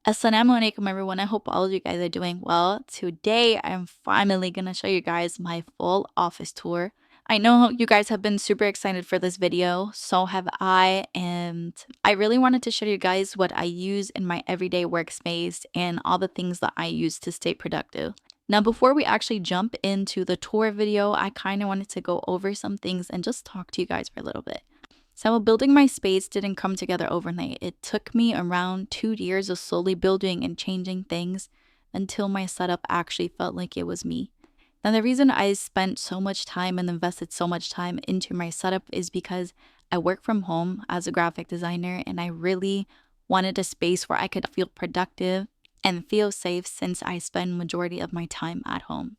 Assalamu alaikum everyone. I hope all of you guys are doing well. Today I'm finally gonna show you guys my full office tour. I know you guys have been super excited for this video, so have I, and I really wanted to show you guys what I use in my everyday workspace and all the things that I use to stay productive. Now, before we actually jump into the tour video, I kind of wanted to go over some things and just talk to you guys for a little bit. So building my space didn't come together overnight. It took me around 2 years of slowly building and changing things until my setup actually felt like it was me. Now, the reason I spent so much time and invested so much time into my setup is because I work from home as a graphic designer, and I really wanted a space where I could feel productive and feel safe since I spend majority of my time at home.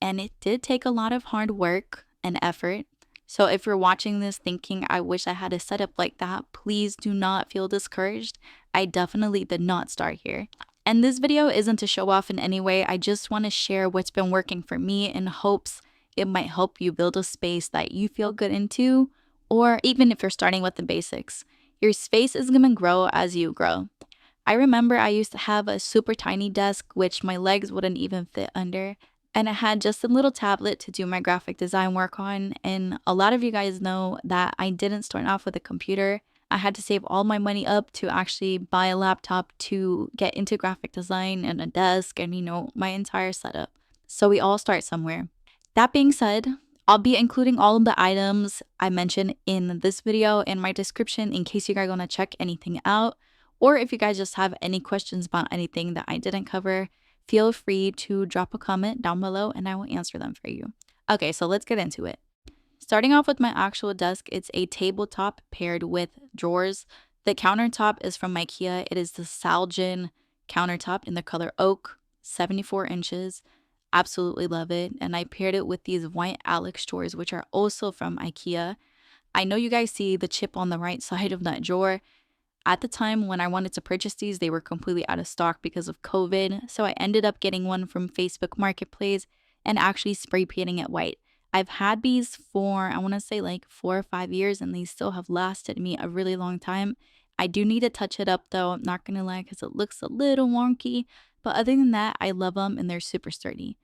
And it did take a lot of hard work and effort. So if you're watching this thinking, I wish I had a setup like that, please do not feel discouraged. I definitely did not start here. And this video isn't to show off in any way. I just want to share what's been working for me in hopes it might help you build a space that you feel good into, or even if you're starting with the basics. Your space is going to grow as you grow. I remember I used to have a super tiny desk, which my legs wouldn't even fit under. And I had just a little tablet to do my graphic design work on. And a lot of you guys know that I didn't start off with a computer. I had to save all my money up to actually buy a laptop to get into graphic design and a desk and, my entire setup. So we all start somewhere. That being said, I'll be including all of the items I mentioned in this video in my description in case you guys want to check anything out. Or if you guys just have any questions about anything that I didn't cover, feel free to drop a comment down below and I will answer them for you. Okay, so let's get into it. Starting off with my actual desk, it's a tabletop paired with drawers. The countertop is from IKEA. It is the Salgin countertop in the color oak, 74 inches. Absolutely love it. And I paired it with these white Alex drawers, which are also from IKEA. I know you guys see the chip on the right side of that drawer. At the time when I wanted to purchase these, they were completely out of stock because of COVID, so I ended up getting one from Facebook Marketplace and actually spray painting it white. I've had these for, I want to say like 4 or 5 years, and they still have lasted me a really long time. I do need to touch it up though, I'm not going to lie, because it looks a little wonky, but other than that, I love them and they're super sturdy.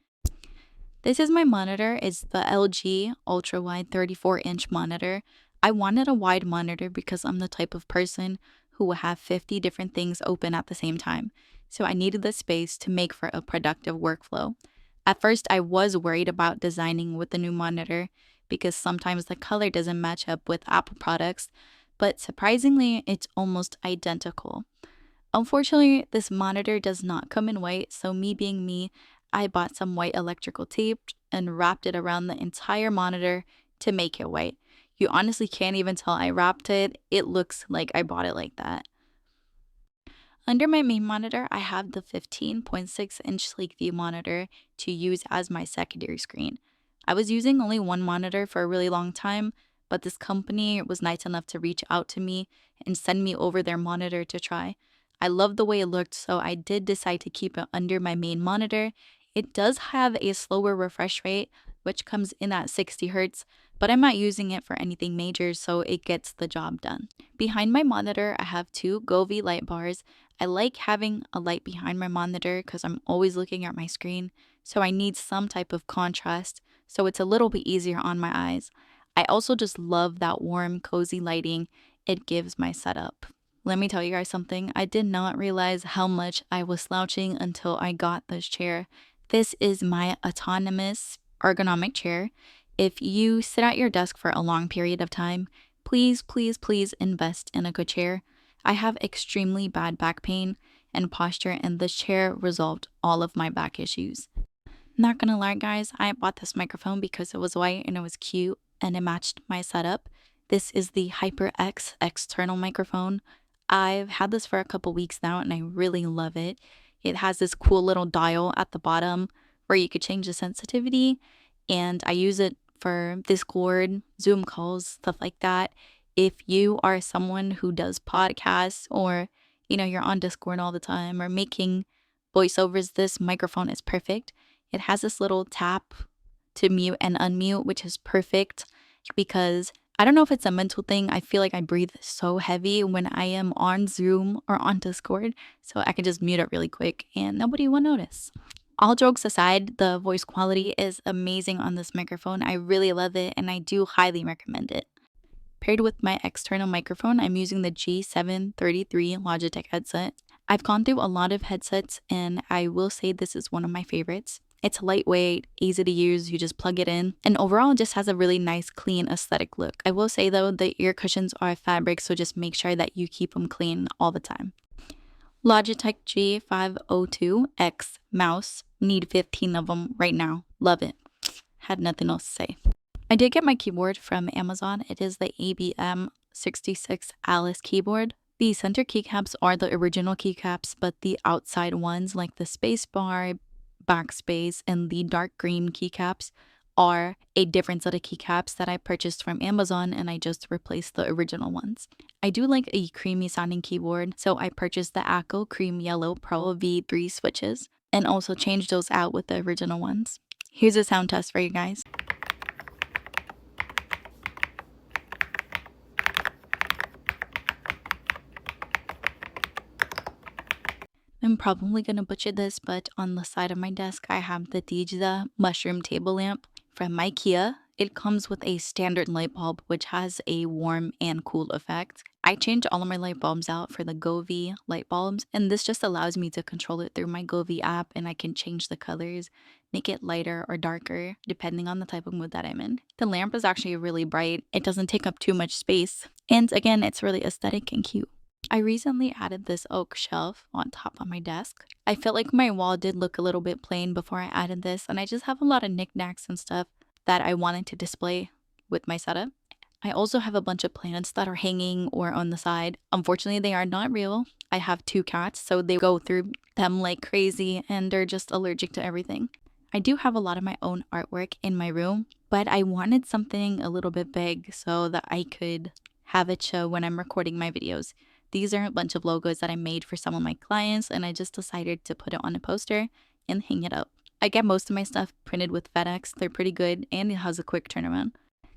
This is my monitor. It's the LG ultra wide 34-inch monitor. I wanted a wide monitor because I'm the type of person who will have 50 different things open at the same time. So I needed the space to make for a productive workflow. At first, I was worried about designing with the new monitor because sometimes the color doesn't match up with Apple products, but surprisingly, it's almost identical. Unfortunately, this monitor does not come in white, so me being me, I bought some white electrical tape and wrapped it around the entire monitor to make it white. You honestly can't even tell I wrapped it. It looks like I bought it like that. Under my main monitor, I have the 15.6-inch Sleek View monitor to use as my secondary screen. I was using only one monitor for a really long time, but this company was nice enough to reach out to me and send me over their monitor to try. I loved the way it looked, so I did decide to keep it under my main monitor. It does have a slower refresh rate, which comes in at 60 Hz, but I'm not using it for anything major, so it gets the job done. Behind my monitor, I have 2 Govee light bars. I like having a light behind my monitor because I'm always looking at my screen, so I need some type of contrast, so it's a little bit easier on my eyes. I also just love that warm, cozy lighting it gives my setup. Let me tell you guys something. I did not realize how much I was slouching until I got this chair. This is my autonomous ergonomic chair. If you sit at your desk for a long period of time, please, please, please invest in a good chair. I have extremely bad back pain and posture, and this chair resolved all of my back issues. Not gonna lie, guys, I bought this microphone because it was white and it was cute and it matched my setup. This is the HyperX external microphone. I've had this for a couple weeks now and I really love it. It has this cool little dial at the bottom where you could change the sensitivity, and I use it for Discord, Zoom calls, stuff like that. If you are someone who does podcasts or, you're on Discord all the time or making voiceovers, this microphone is perfect. It has this little tap to mute and unmute, which is perfect because I don't know if it's a mental thing. I feel like I breathe so heavy when I am on Zoom or on Discord, so I can just mute it really quick and nobody will notice. All jokes aside, the voice quality is amazing on this microphone. I really love it and I do highly recommend it. Paired with my external microphone, I'm using the G733 Logitech headset. I've gone through a lot of headsets and I will say this is one of my favorites. It's lightweight, easy to use, you just plug it in, and overall it just has a really nice, clean aesthetic look. I will say though, the ear cushions are fabric, so just make sure that you keep them clean all the time. Logitech G502X mouse. Need 15 of them right now. Love it. Had nothing else to say. I did get my keyboard from Amazon. It is the ABM 66 Alice keyboard. The center keycaps are the original keycaps, but the outside ones like the space bar, backspace, and the dark green keycaps are a different set of keycaps that I purchased from Amazon and I just replaced the original ones. I do like a creamy sounding keyboard, so I purchased the Acco Cream Yellow Pro V3 switches and also changed those out with the original ones. Here's a sound test for you guys. I'm probably gonna butcher this, but on the side of my desk, I have the Dijda mushroom table lamp from IKEA. It comes with a standard light bulb, which has a warm and cool effect. I change all of my light bulbs out for the Govee light bulbs, and this just allows me to control it through my Govee app, and I can change the colors, make it lighter or darker, depending on the type of mood that I'm in. The lamp is actually really bright. It doesn't take up too much space, and again, it's really aesthetic and cute. I recently added this oak shelf on top of my desk. I felt like my wall did look a little bit plain before I added this, and I just have a lot of knickknacks and stuff that I wanted to display with my setup. I also have a bunch of plants that are hanging or on the side. Unfortunately, they are not real. I have 2 cats, so they go through them like crazy and they're just allergic to everything. I do have a lot of my own artwork in my room, but I wanted something a little bit big so that I could have it show when I'm recording my videos. These are a bunch of logos that I made for some of my clients, and I just decided to put it on a poster and hang it up. I get most of my stuff printed with FedEx. They're pretty good and it has a quick turnaround.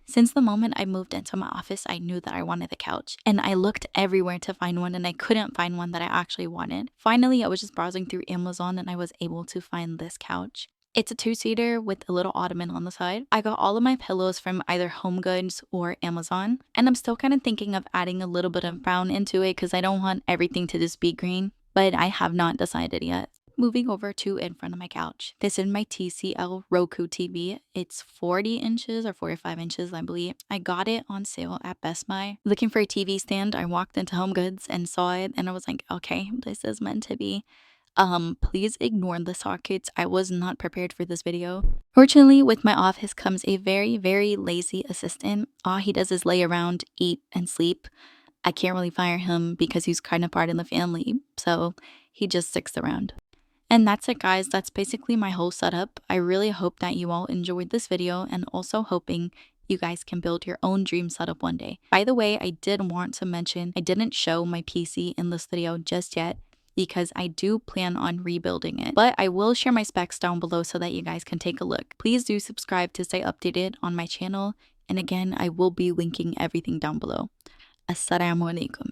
Since the moment I moved into my office, I knew that I wanted a couch, and I looked everywhere to find one and I couldn't find one that I actually wanted. Finally, I was just browsing through Amazon and I was able to find this couch. It's a 2-seater with a little ottoman on the side. I got all of my pillows from either HomeGoods or Amazon, and I'm still kind of thinking of adding a little bit of brown into it because I don't want everything to just be green, but I have not decided yet. Moving over to in front of my couch. This is my TCL Roku TV. It's 40 inches or 45 inches, I believe. I got it on sale at Best Buy. Looking for a TV stand, I walked into HomeGoods and saw it and I was like, okay, this is meant to be. Please ignore the sockets. I was not prepared for this video. Fortunately, with my office comes a very, very lazy assistant. All he does is lay around, eat, and sleep. I can't really fire him because he's kind of part of the family, so he just sticks around. And that's it, guys. That's basically my whole setup. I really hope that you all enjoyed this video and also hoping you guys can build your own dream setup one day. By the way, I did want to mention I didn't show my PC in this video just yet because I do plan on rebuilding it. But I will share my specs down below so that you guys can take a look. Please do subscribe to stay updated on my channel. And again, I will be linking everything down below. Assalamu alaikum.